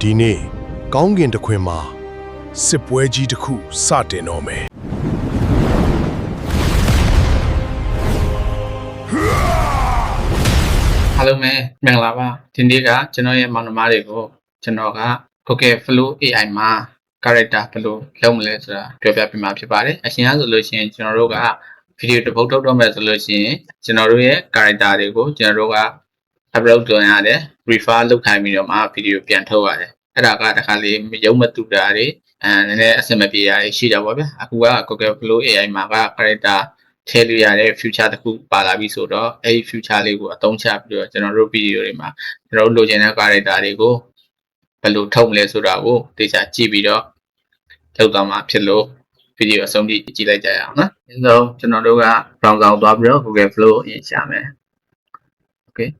ဒီနေ့ကောင်းကင်တစ်ခွင်မှာစစ်ပွဲကြီးတစ်ခုစတင်တော့မယ် Hello မဲမင်္ဂလာပါဒီနေ့ကကျွန်တော်ရဲ့မောင်နှမတွေကိုကျွန်တော်က Google Flow AI မှာ character ဘယ်လိုလုပ်မလဲဆိုတာပြောပြပေးမှာဖြစ်ပါတယ်အရှင်ကဆိုလို့ရှိရင်ကျွန်တော်တို့က video တစ်ပုဒ်ထုတ်တော့မယ်ဆိုလို့ရှိရင်ကျွန်တော်တို့ရဲ့ character တွေကိုကျွန်တော်တို့က upload လုပ်ရတယ် refer လုပ်ခိုင်းပြီးတော့မှ video ပြန်ထုတ်ရတယ်အဲ့ဒါကတခါလေးရုံးမတူတာတွေနည်းနည်းအဆင်မပြေတာတွေရှိတာပေါ့ဗျာအခုက Google Flow AI မှာက character ထည့်လို့ရတဲ့ future တစ်ခုပါလာပြီဆိုတော့အဲ့ဒီ future လေးကိုအသုံးချပြီးတော့ကျွန်တော်တို့ video တွေမှာကျွန်တော်တို့လိုချင်တဲ့ character တွေကိုဘယ်လိုထုတ်မလဲဆိုတာကိုသိချာကြည့်ပြီးတော့ထုတ်သွားမှာဖြစ်လို့ video အဆုံးထိကြည့်လိုက်ကြရအောင်နော်။အဲဆိုကျွန်တော်တို့က browser ကိုသွားပြီးတော့ Google Flow ကိုရေးချမယ်။ Okay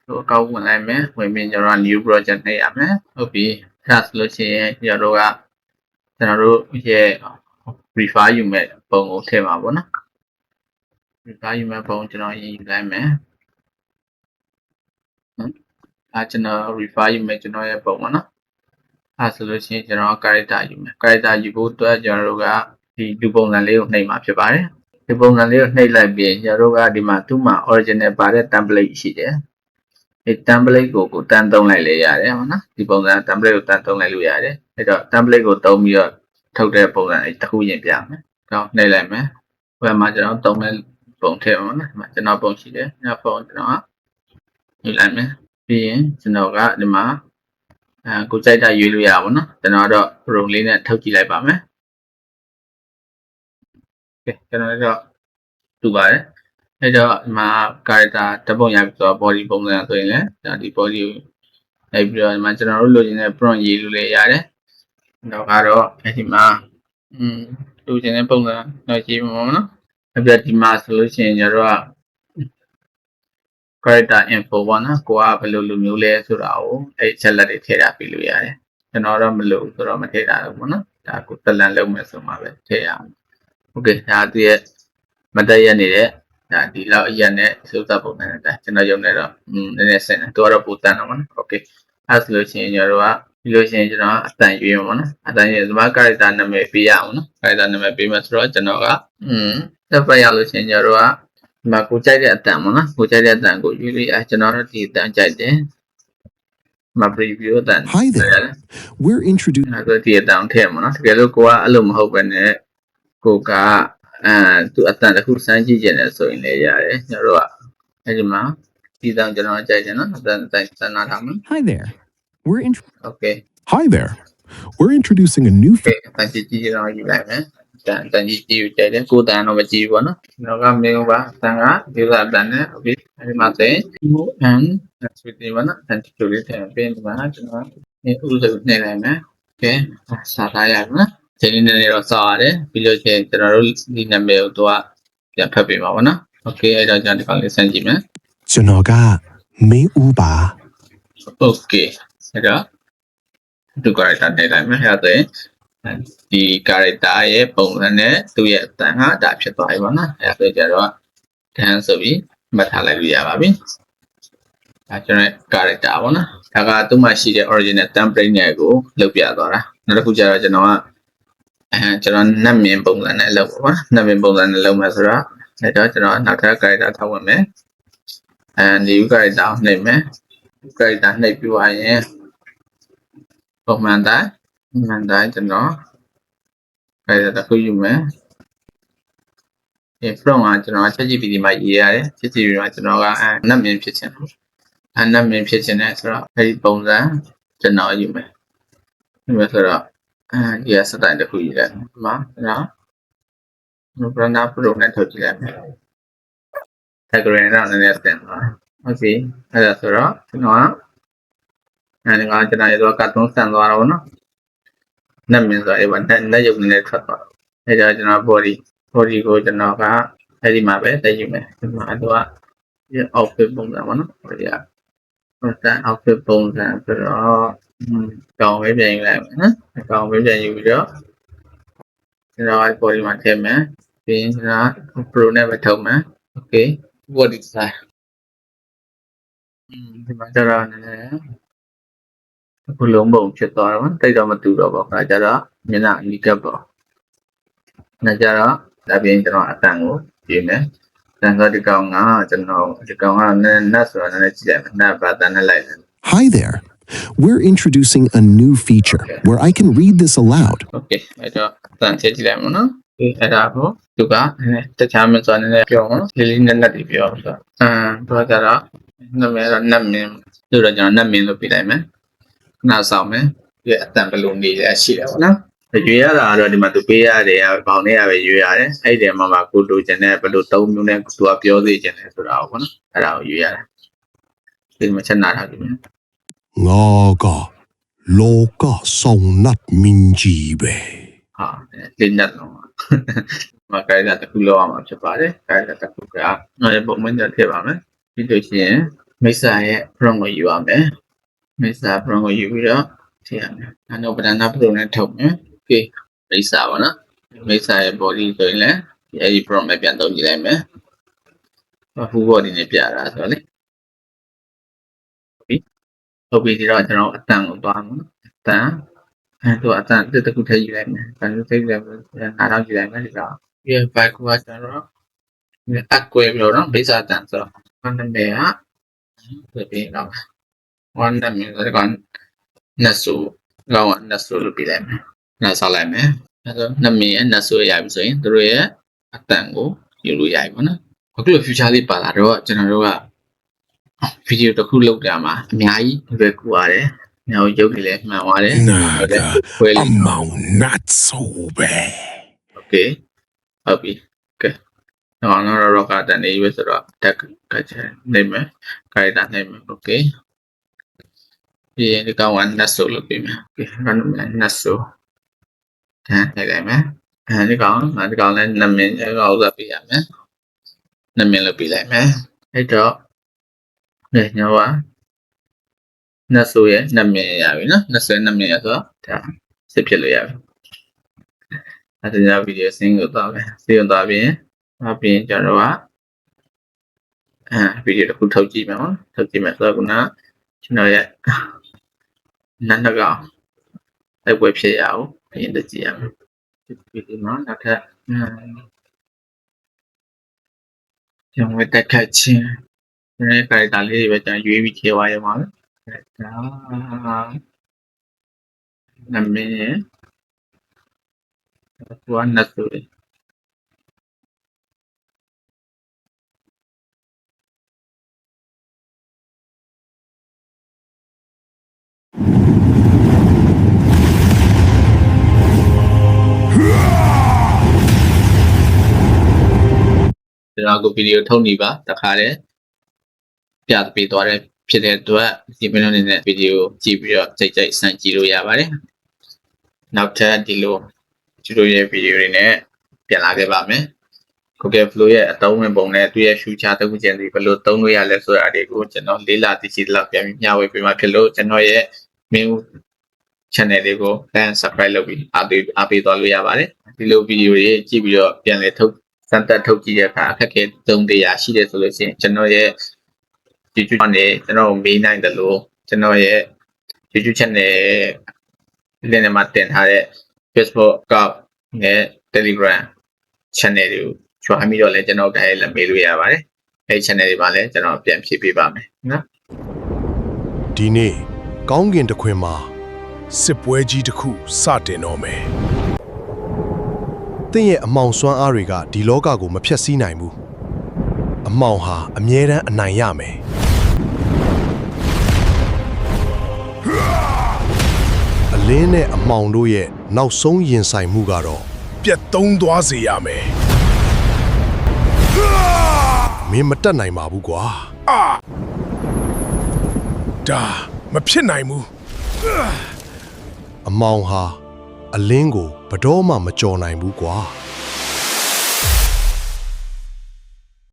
ဆိုအကောင့်ဝင်လိုက်မယ်။ဝင်ပြီးကျွန်တော်က new project နဲ့ရမယ်။ဟုတ်ပြီ။အဲဒါဆိုလို့ရှိရင်ကျွန်တော်တို့ရဲ့ refer ယူမဲ့ပုံကိုထည့်ပါပေါ့နော်။ refer ယူမဲ့ပုံကျွန်တော်ရေးယူလိုက်မယ်။ကျွန်တော် refer ယူမဲ့ကျွန်တော်ရဲ့ပုံပေါ့နော်။အဲဆိုလို့ရှိရင်ကျွန်တော် character ယူမယ် character ယူဖို့အတွက်ကျွန်တော်တို့ကဒီလူပုံစံလေးကိုနှိပ်မှာဖြစ်ပါတယ်ဒီပုံစံလေးကိုနှိပ်လိုက်ပြီးကျွန်တော်တို့ကဒီမှာသူ့မှာ original ပါတဲ့ template ရှိတယ်ဒီ template ကိုတန်းသုံးလိုက်လေရတယ်ဟုတ်နော်ဒီပုံစံ template ကိုတန်းသုံးလိုက်လို့ရတယ်အဲ့တော့ template ကိုသုံးပြီးတော့ထုတ်တဲ့ပုံစံအဲ့တစ်ခုရင်ပြမယ်တော့နှိပ်လိုက်မယ်ဟိုမှာကျွန်တော်သုံးတဲ့ပုံထည့်ပါမယ်နော်ကျွန်တော်ပုံရှိတယ်ညပုံကျွန်တော်ယူလိုက်မယ်ပြီးရင်ကျွန်တော်ကဒီမှာကိုကြိုက်တာရွေးလို့ရပါဘောနော်ကျွန်တော်တော့ row လေးနဲ့ထုတ်ကြည့်လိုက်ပါမယ်โอเคကျွန်တော်တော့တူပါတယ်အဲ့တော့ဒီမှာ character ဓာတ်ပုံရပြီဆိုတော့ body ပုံစံဆိုရင်လည်းဒီ body ကိုလိုက်ပြီးတော့ဒီမှာကျွန်တော်တို့လိုချင်တဲ့ prompt ရေးလို့လည်းရတယ်တော့ကတော့အဲ့ဒီမှာလိုချင်တဲ့ပုံစံတော့ရေးမှာပေါ့နော်အဲ့ပြဒီမှာဆိုလို့ရှိရင်ကျွန်တော်တို့က character info ပေါ့နော်ကိုကဘယ်လိုလူမျိုးလဲဆိုတာကိုအဲ့ချက်လက်တွေထည့်ထားပြီးလို့ရတယ်ကျွန်တော်တော့မလို့ဆိုတော့မထည့်တာဘူးပေါ့နော်ဒါကိုတလန်လုံးမယ်ဆိုမှပဲထည့်ရအောင်โอเคဒါသူရဲ့မတက်ရနေတဲ့ဒါဒီလောက်အရက်နဲ့စုသပ်ပုံနဲ့ဒါကျွန်တော်ရုံနဲ့တော့နည်းနည်းဆင်တယ်သူကတော့ပိုတန်တော့ပေါ့နော်โอเคအဲ့ဆိုလို့ရှိရင်ကျွန်တော်တို့ကပြီးလို့ရှိရင်ကျွန်တော်အတန်ရွေးမှာပေါ့နော်အတန်ရွေးဒီမှာ character နာမည်ပေးရအောင်နော် character နာမည်ပေးမှဆိုတော့ကျွန်တော်ကတက်ဖတ်ရလို့ရှိရင်ကျွန်တော်တို့ကဒီမှာကိုကြိုက်တဲ့အတန်ပေါ့နော်ကိုကြိုက်တဲ့အတန်ကိုရွေးလို့ကျွန်တော်တို့ဒီအတန်ကြိုက်တယ်မှာ preview အတန် Hi there. We're introducing ဒီအတန်ထည့်မှာနော်တကယ်လို့ကိုကအဲ့လိုမဟုတ်ပဲနဲ့ကိုကသူအတန်တစ်ခုစမ်းကြည့်ကြတယ်ဆိုရင်လည်းရတယ်ကျွန်တော်တို့ကအဲ့ဒီမှာဒီတန်ကျွန်တော်ကြိုက်တယ်နော်အတန်စမ်းနာထားမယ် Hi there. Okay Hi there. We're introducing a new တန်ကြည့်တော့ယူလိုက်မယ်တန်ကြည့်ယူကြတယ်ကိုတန်တော့မကြည့်ဘူးပေါ့နော်ကျွန်တော်ကမင်းပါတန်ကဒီကတန်နဲ့ okay အဲ့ဒီမှာတဲ့ and that's with the one and to it ပြင်ဒီမှာကျွန်တော်ဥစုနေလိုက်မယ် okay စာထားရမယ်ဒီနေ့နေတော့စာရတယ်ပြီးလို့ရှိရင်ကျွန်တော်တို့ဒီနာမည်ကိုတော့ပြန်ဖတ်ပေးပါဘောနော် okay အဲ့တော့ကျွန်တော်ဒီကောင်လေးစမ်းကြည့်မယ် Junoga May Uba. okay အဲ့တော့ဒီ character နေလိုက်မယ်အဲ့ဒါဒီ character ရဲ့ပုံစံနဲ့သူ့ရဲ့အတန်ဟာဒါဖြစ်သွားပြီပေါ့နော်အဲ့ဒါဆိုကြတော့ dance ဆိုပြီးမှတ်ထားလိုက်လို့ရပါပြီဒါကျွန်တော် character ပေါ့နော်ဒါကသူ့မှာရှိတဲ့ original template နဲ့ကိုလုပ်ပြသွားတာနောက်တစ်ခုကျတော့ကျွန်တော်နတ်မြင်ပုံစံနဲ့လုပ်ပါပေါ့နတ်မြင်ပုံစံနဲ့လုပ်မယ်ဆိုတော့အဲ့တော့ကျွန်တော်နောက်ထပ် character ထောက်ဝင်မယ်new character နှိပ်မယ် character နှိပ်ပြီးသွားရင်ပုံမှန်တိုင်းကျွန်တော် character တစ်ခုယူမယ်from ကကျွန်တော် ChatGPT မှာရေးရတယ် ChatGPT မှာကျွန်တော်ကနတ်မြင်ဖြစ်ချင်နတ်မြင်ဖြစ်ချင်တယ်ဆိုတော့အဲ့ဒီပုံစံကျွန်တော်ယူမယ်ဒီမှာဆိုတော့ဒီစတိုင်တစ်ခုယူလိုက်ဒီမှာကျွန်တော် Branda Pro နဲ့ထုတ်ကြည့်လိုက်မယ် Telegram တော့နည်းနည်းတင်သွားဟုတ်ပြီအဲ့ဒါဆိုတော့ကျွန်တော်ကကျွန်တော်ရောကတုံးဆန်သွားတော့နော်နတ်မြင်ဆိုအဲ့ဘာနတ်ရုပ်နဲ့ထွက်သွားအဲ့ဒါကျွန်တော် body ကိုကျွန်တော်ကအဲ့ဒီမှာပဲတက်ယူမယ်ဒီမှာတော့ဒီ outfit ပုံစံပေါ့နော်ဟိုဒီက outfit ပုံစံဆိုတော့ကောင်းပဲပြန်ယူလိုက်မယ်နော်ကောင်းပဲပြန်ယူပြီးတော့ကျွန်တော် body မှာထည့်မယ်ပြီးရင်ကျွန်တော် pro နဲ့ပဲထုတ်မယ် okay body design ဒီမှာကျတော့နည်းနည်း ခုလုံးပုံဖြစ်သွားတော့တိတ်တော့မတူတော့ပေါ့ခါကြတော့မျက်နှာအနီးကပ်ပေါ့နောက်ကြတော့ဒါပြင်ကျွန်တော်အတန်ကိုပြင်မယ်တန်ဆိုဒီကောင်ကကျွန်တော်ဒီကောင်ကနတ်ဆိုတာလည်းကြည့်လိုက်နတ်ဘာတန်နဲ့လိုက်တယ် Hi there. We're introducing a new feature where I can read this aloud. Okay အဲ့တော့တန်ချက်ကြည့်လိုက်မနော်အဲ့ဒါကိုသူကတခြားမစွာနဲ့ပြောအောင်လေးလေးနက်နက်တွေပြောဆိုတော့ကြတော့နာမည်တော့နတ်မင်းလို့တော့ကျွန်တော်နတ်မင်းလို့ပြလိုက်မယ်နားဆောင်မယ်ဒီအတန်ဘယ်လိုနေလဲရှိတယ်ပေါ့နော်ရွေးရတာတော့ဒီမှာသူပေးရတယ်ဘောင်နဲ့ပဲရွေးရတယ်အဲ့ဒီမှာမှကိုလိုချင်တဲ့ဘယ်လိုသုံးမျိုးနဲ့သူကပြောသေးချင်တယ်ဆိုတာပေါ့နော်အဲ့ဒါကိုရွေးရတယ်ဒီမှာချက်နာထားပြီ Ngaga loka songnat minjibe. ဟာလင်းနဲ့တော့မကိုင်းတာတစ်ခုလောက်အောင်ဖြစ်ပါတယ်ကိုင်းတာတစ်ခုကအဲ့ပုံမှန်တက်ထည့်ပါမယ်ပြီးလို့ရှိရင်မိစ္ဆာရဲ့ prompt ကိုယူရမယ်မိစ္ဆာ prompt ကိုယူပြီးတော့ထည့်ရမယ်အဲ့တော့ပဒနာ prompt နဲ့ထုတ်မယ်โอเคမိစ္ဆာပါနော်မိစ္ဆာရဲ့ body ဆိုရင်လည်းအဲ့ဒီ prompt နဲ့ပြန်သုံးကြည့်လိုက်မယ်full body နဲ့ပြတာဆိုတော့လေဟုတ်ပြီဒီတော့ကျွန်တော်အတန်ကိုသွားမယ်အတန်အဲ့တော့အတန်တစ်ခုထည့်ယူလိုက်မယ်အဲ့ဒါသိတယ်နားတော့ယူလိုက်မယ်ဒီတော့ဒီဘက်ကကျွန်တော်အကွဲပြီးတော့ဘိစာတန်ဆိုတော့နာမည်ကဒီတော့ဝန်နာမည်ကနတ်ဆူလောကနတ်ဆူလို့ပြလိုက်မယ်နတ်ဆောက်လိုက်မယ်အဲ့တော့နာမည်ရဲ့နတ်ဆူရပြီဆိုရင်တို့ရဲ့အတန်ကိုယူလို့ရပြီပေါ့နော်အခုလို future လေးပါလာတော့ကျွန်တော်တို့ကဗီဒီယိုတစ်ခုလုပ်တာမှာအများကြီးပဲကူရတယ်။နောက်ရုပ်တွေလည်းမှန်သွားတယ်။ Naga ခွဲလေး among not so bad. Okay ဟုတ်ပြီ။ Okay တော့တော့ကတန်နေပြီဆိုတော့တက်ကချက်နေမယ်။ခိုင်တာနေမယ် Okay ပြီးရင်ဒီကောင်ကနတ်ဆိုလို့ပြင်မယ်။ Okay ရန်နတ်ဆိုတန်းထိုင်လိုက်မယ်။အဲဒီကောင်လည်းနာမည်ဥစားပြရမယ်။နာမည်လို့ပြလိုက်မယ်။အဲ့တော့ညောပါနတ်ဆိုရဲ့နာမည်ရပြီနော်နတ်ဆိုရဲ့နာမည်ရဆိုတော့ဒါစစ်ဖြစ်လို့ရပြီအဲ့ဒါဗီဒီယိုစင်းကိုတော့ပဲစင်းသွားပြီးနောက်ပြီးကျွန်တော်ကဗီဒီယိုတစ်ခုထုတ်ကြည့်မယ်နော်ထုတ်ကြည့်မယ်ဆိုတော့ခုနကျွန်တော်ရဲ့နတ်ကောင်အဲ့ဝက်ဖြစ်ရအောင်ပြင်တကြည့်ရမယ်ဒီဗီဒီယိုမှာနောက်ထပ်ကျွန်တော်တက်ခတ်ချင်းဒီကရိုက်တာလေးတွေပဲကျွန်တော်ရွေးပြီးထည့်သွားရမှာဒါနာမည်ဘာနတ်ဆိုလဲကျွန်တော်ကိုဗီဒီယိုထုတ်နေပါတခါတည်းပြပေးသွားတဲ့ဖြစ်တဲ့အတွက်ဒီပင်လုံးနေတဲ့ဗီဒီယိုကြည့်ပြီးတော့စိတ်ကြိုက်စမ်းကြည့်လို့ရပါတယ်။နောက်ထပ်ဒီလိုကျတို့ရဲ့ဗီဒီယိုတွေနဲ့ပြန်လာခဲ့ပါမယ်။ Google Flow ရဲ့အသုံးဝင်ပုံနဲ့သူ့ရဲ့ future တစ်ခုချင်းစီဘယ်လိုသုံးလို့ရလဲဆိုတာတွေကိုကျွန်တော်လေးလာသိချင်လောက်ပြန်ပြီးမျှဝေပေးမှာဖြစ်လို့ကျွန်တော်ရဲ့ main channel လေးကို subscribe လုပ်ပြီးအားပေးသွားလို့ရပါတယ်။ဒီလိုဗီဒီယိုတွေကြည့်ပြီးတော့ပြန်လည်ထုတ်စမ်းသပ်ထုတ်ကြည့်တဲ့အခါအခက်အခဲသုံးတရားရှိတယ်ဆိုလို့ရှိရင်ကျွန်တော်ရဲ့YouTube channel ကျွန်တော်မေးနိုင်တယ်လို့ကျွန်တော်ရဲ့ YouTube channel လေးနဲ့မှာတင်ထားတဲ့ Facebook account နဲ့ Telegram channel တွေကို join ပြီးတော့လည်းကျွန်တော်တိုင်းလည်းမေးလို့ရပါတယ်။အဲဒီ channel တွေမှာလည်းကျွန်တော်ပြန်ဖြည့်ပေးပါမယ်နော်။ ဒီနေ့ကောင်းကင်တစ်ခွင်မှာစစ်ပွဲကြီးတစ်ခုစတင်တော့မယ်။သင်ရဲ့အမောင်စွမ်းအားတွေကဒီလောကကိုမဖျက်ဆီးနိုင်ဘူး။အမောင်ဟာအမြဲတမ်းအနိုင်ရမယ်။အလင်းနဲ့အမောင်တို့ရဲ့နောက်ဆုံးရင်ဆိုင်မှုကတော့ပြတ်သုံးသွားစေရမယ်။မင်းမတက်နိုင်ပါဘူးကွာ။ဒါမဖြစ်နိုင်ဘူး။အမောင်ဟာအလင်းကိုဘယ်တော့မှမကြော်နိုင်ဘူးကွာ။